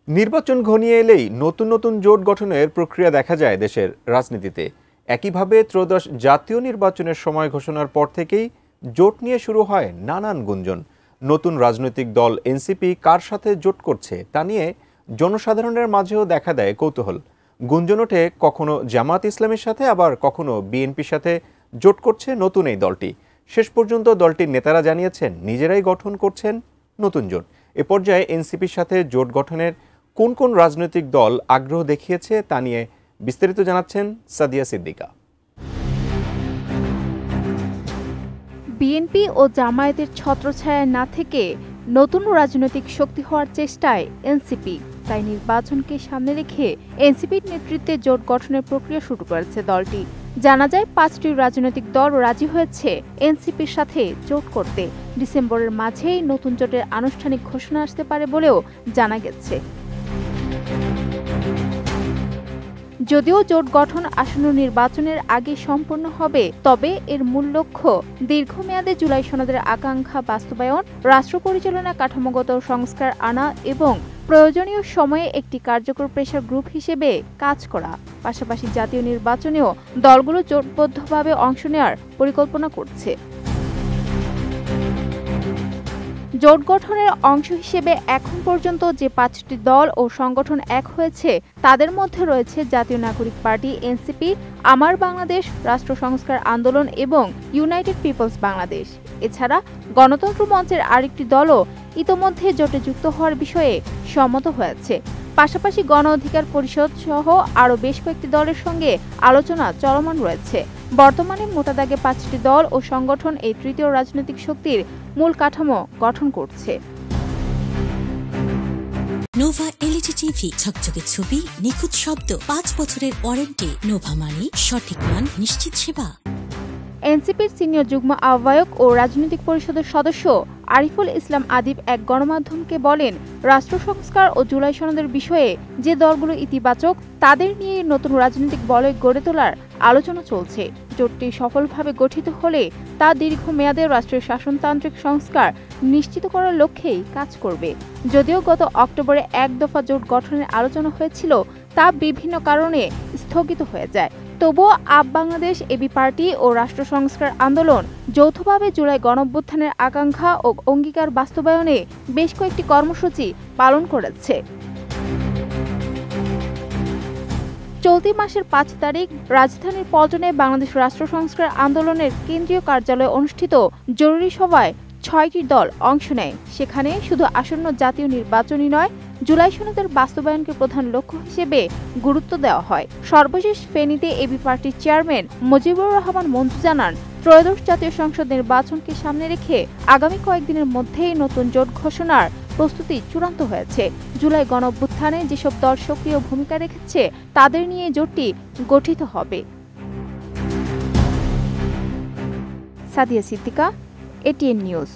নির্বাচন ঘনিয়ে এলেই নতুন নতুন জোট গঠনের প্রক্রিয়া দেখা যায় দেশের রাজনীতিতে। একইভাবে ত্রয়োদশ জাতীয় নির্বাচনের সময় ঘোষণার পর থেকেই জোট নিয়ে শুরু হয় নানান গুঞ্জন। নতুন রাজনৈতিক দল এনসিপি কার সাথে জোট করছে তা নিয়ে জনসাধারণের মাঝেও দেখা দেয় কৌতূহল। গুঞ্জন ওঠে কখনো জামাত ইসলামের সাথে, আবার কখনো বিএনপির সাথে জোট করছে নতুন এই দলটি। শেষ পর্যন্ত দলটির নেতারা জানিয়েছেন নিজেরাই গঠন করছেন নতুন জোট। এ পর্যায়ে এনসিপির সাথে জোট গঠনের কোন কোন রাজনৈতিক দল আগ্রহ দেখিয়েছে তা নিয়ে বিস্তারিত জানাচ্ছেন সাদিয়া সিদ্দিকা। বিএনপি ও জামায়াতের ছত্রছায়ায় না থেকে নতুন রাজনৈতিক শক্তি হওয়ার চেষ্টায় এনসিপি, তাই নির্বাচনকে সামনে রেখে এনসিপির নেতৃত্বে জোট গঠনের প্রক্রিয়া শুরু করেছে দলটি। জানা যায় 5টি রাজনৈতিক দল রাজি হয়েছে এনসিপির সাথে জোট করতে। ডিসেম্বরের মাঝেই নতুন জোটের আনুষ্ঠানিক ঘোষণা আসতে পারে বলেও জানা গেছে। যদিও জোট গঠন আসন্ন নির্বাচনের আগে সম্পন্ন হবে, তবে এর মূল লক্ষ্য দীর্ঘমেয়াদে জুলাই সনদের আকাঙ্ক্ষা বাস্তবায়ন, রাষ্ট্র পরিচালনা কাঠামোগত সংস্কার আনা এবং প্রয়োজনীয় সময়ে একটি কার্যকর প্রেসার গ্রুপ হিসেবে কাজ করা। পাশাপাশি জাতীয় নির্বাচনেও দলগুলো জোটবদ্ধভাবে অংশ নেওয়ার পরিকল্পনা করছে। জোট গঠনের অংশ হিসেবে এখন পর্যন্ত যে 5টি দল ও সংগঠন এক হয়েছে তাদের মধ্যে রয়েছে জাতীয় নাগরিক পার্টি এনসিপি, আমার বাংলাদেশ, রাষ্ট্র সংস্কার আন্দোলন এবং ইউনাইটেড পিপলস বাংলাদেশ। এছাড়া গণতন্ত্র মঞ্চের আরেকটি দলও ইতোমধ্যে জোটে যুক্ত হওয়ার বিষয়ে সম্মত হয়েছে। পাশাপাশি গণ অধিকার পরিষদ সহ আরও বেশ কয়েকটি দলের সঙ্গে আলোচনা চলমান রয়েছে। বর্তমানে মোটা দাগে 5টি দল ও সংগঠন এই তৃতীয় রাজনৈতিক শক্তির মূল কাঠামো গঠন করছে। নোভা এলইডি টিভি, ঝকঝকে ছবি, নিখুঁত শব্দ, 5 বছরের ওয়ারেন্টি। নোভা মানি সঠিক মান, নিশ্চিত সেবা। এনসিপির সিনিয়র যুগ্ম আহ্বায়ক ও রাজনৈতিক পরিষদের সদস্য আরিফুল ইসলাম আদিব এক গণমাধ্যমকে বলেন, রাষ্ট্র সংস্কার ও জুলাই সনদের বিষয়ে যে দলগুলো ইতিবাচক তাদের নিয়ে নতুন রাজনৈতিক বলয় গড়ে তোলার আলোচনা চলছে। জোটটি সফলভাবে গঠিত হলে তা দীর্ঘমেয়াদে রাষ্ট্রের শাসনতান্ত্রিক সংস্কার নিশ্চিত করার লক্ষ্যেই কাজ করবে। যদিও গত অক্টোবরে এক দফা জোট গঠনের আলোচনা হয়েছিল, তা বিভিন্ন কারণে স্থগিত হয়ে যায়। তবুও আপ বাংলাদেশ, এবি পার্টি ও রাষ্ট্র সংস্কার আন্দোলন যৌথভাবে জুলাই গণঅভ্যুত্থানের আকাঙ্ক্ষা ও অঙ্গীকার বাস্তবায়নে বেশ কয়েকটি কর্মসূচি পালন করেছে। চলতি মাসের 5 তারিখ রাজধানীর পল্টনে বাংলাদেশ রাষ্ট্র সংস্কার আন্দোলনের কেন্দ্রীয় কার্যালয়ে অনুষ্ঠিত জরুরি সভায় 6টি দল অংশ নেয়। সেখানে শুধু আসন্ন জাতীয় নির্বাচনই নয়, জুলাই সনদের বাস্তবায়নকে প্রধান লক্ষ্য হিসেবে গুরুত্ব দেওয়া হয়। সর্বশেষ ফেনীতে এবি পার্টির চেয়ারম্যান মুজিবুর রহমান মঞ্জু জানান, ত্রয়োদশ জাতীয় সংসদ নির্বাচনকে সামনে রেখে আগামী কয়েকদিনের মধ্যেই নতুন জোট ঘোষণার প্রস্তুতি চূড়ান্ত হয়েছে। জুলাই গণঅভ্যুত্থানে যেসব দল সক্রিয় ভূমিকা রেখেছে তাদের নিয়ে জোটটি গঠিত হবে। Sadia Siddika, ATN news.